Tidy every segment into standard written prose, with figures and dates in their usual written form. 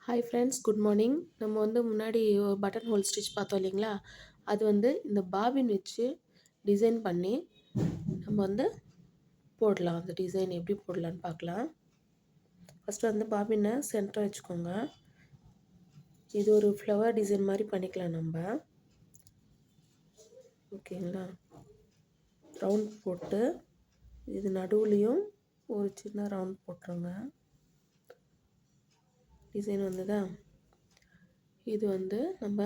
Hi friends, good morning. நம்ம முன்னாடி ஒரு பட்டன் ஹோல் ஸ்டிச் பார்த்தோம் இல்லைங்களா? அது இந்த பாபின் வச்சு டிசைன் பண்ணி நம்ம போடலாம். அந்த டிசைன் எப்படி போடலான்னு பார்க்கலாம். ஃபஸ்ட்டு பாபினை சென்டராக வச்சுக்கோங்க. இது ஒரு ஃப்ளவர் டிசைன் மாதிரி பண்ணிக்கலாம் நம்ம. ஓகேங்களா? ரவுண்ட் போட்டு இது நடுவுலையும் ஒரு சின்ன ரவுண்ட் போட்டுருங்க. டிசைன் வந்ததா? இது நம்ம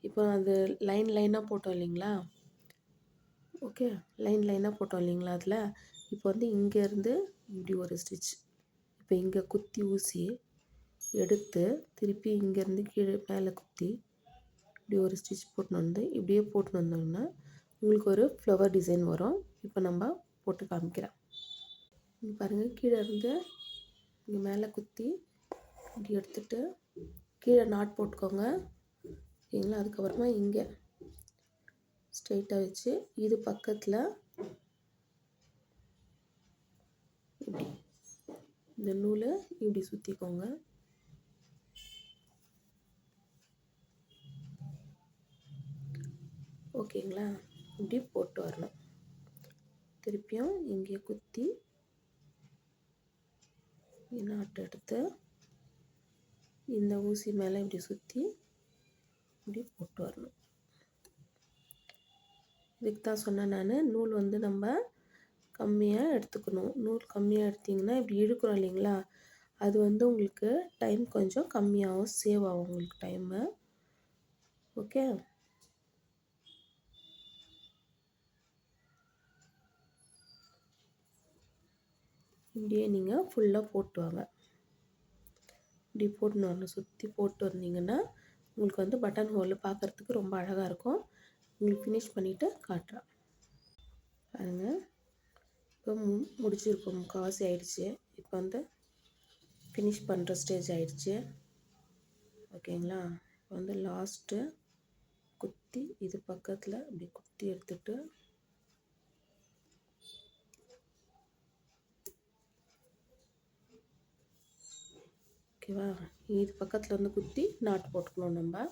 இப்போ அது லைனாக போட்டோம் இல்லைங்களா? ஓகே, லைனாக போட்டோம் இல்லைங்களா? அதில் இப்போ இங்கேருந்து இப்படி ஒரு ஸ்டிச், இப்போ இங்கே குத்தி ஊசி எடுத்து திருப்பி இங்கேருந்து கீழே மேலே குத்தி இப்படி ஒரு ஸ்டிச் போட்டுன்னு இப்படியே போட்டுன்னு வந்தோம்னா உங்களுக்கு ஒரு ஃப்ளவர் டிசைன் வரும். இப்போ நம்ம போட்டு காமிக்கிறேன். இங்கே பாருங்கள், கீழே இருந்து இங்கே மேலே குத்தி இப்படி எடுத்துகிட்டு கீழே நாட் போட்டுக்கோங்க. ஓகேங்களா? அதுக்கப்புறமா இங்கே ஸ்ட்ரெயிட்டாக வச்சு இது பக்கத்தில் இப்படி இந்த நூலை இப்படி சுற்றிக்கோங்க. ஓகேங்களா? இப்படி போட்டு வரணும். திருப்பியும் இங்கே குத்தி நாட்டு எடுத்து இந்த ஊசி மேலே இப்படி சுற்றி இப்படி போட்டு வரணும். இதுக்கு தான் சொன்னேன் நான், நூல் நம்ம கம்மியாக எடுத்துக்கணும். நூல் கம்மியாக எடுத்திங்கன்னா இப்படி இழுக்கிறோம் இல்லைங்களா? அது உங்களுக்கு டைம் கொஞ்சம் கம்மியாகும், சேவ் ஆகும் உங்களுக்கு டைமு. ஓகே, இப்படியே நீங்கள் ஃபுல்லாக போட்டு வாங்க. இப்படி போட்டுன்னு வரணும். சுற்றி போட்டு வந்தீங்கன்னா உங்களுக்கு பட்டன் ஹோல் பார்க்குறதுக்கு ரொம்ப அழகாக இருக்கும். உங்களுக்கு ஃபினிஷ் பண்ணிவிட்டு காட்டுறேன் பாருங்கள். இப்போ முடிச்சிருக்கோம், முக்கால்வாசி ஆயிடுச்சு. இப்போ ஃபினிஷ் பண்ணுற ஸ்டேஜ் ஆயிடுச்சு. ஓகேங்களா? இப்போ லாஸ்ட்டு குத்தி இது பக்கத்தில் இப்படி குத்தி எடுத்துட்டு ஓகேவா? இது பக்கத்தில் குத்தி நாட்டு போட்டுக்கணும் நம்ம.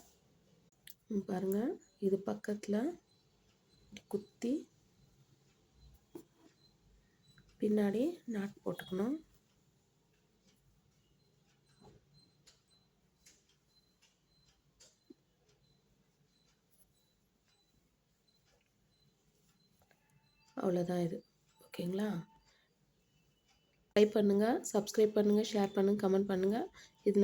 பாருங்கள், இது பக்கத்தில் குத்தி பின்னாடி நாட் போட்டுக்கணும். அவ்வளோதான் இது. ஓகேங்களா? ட்ரை பண்ணுங்கள், சப்ஸ்கிரைப் பண்ணுங்கள், ஷேர் பண்ணுங்கள், கமெண்ட் பண்ணுங்கள். இது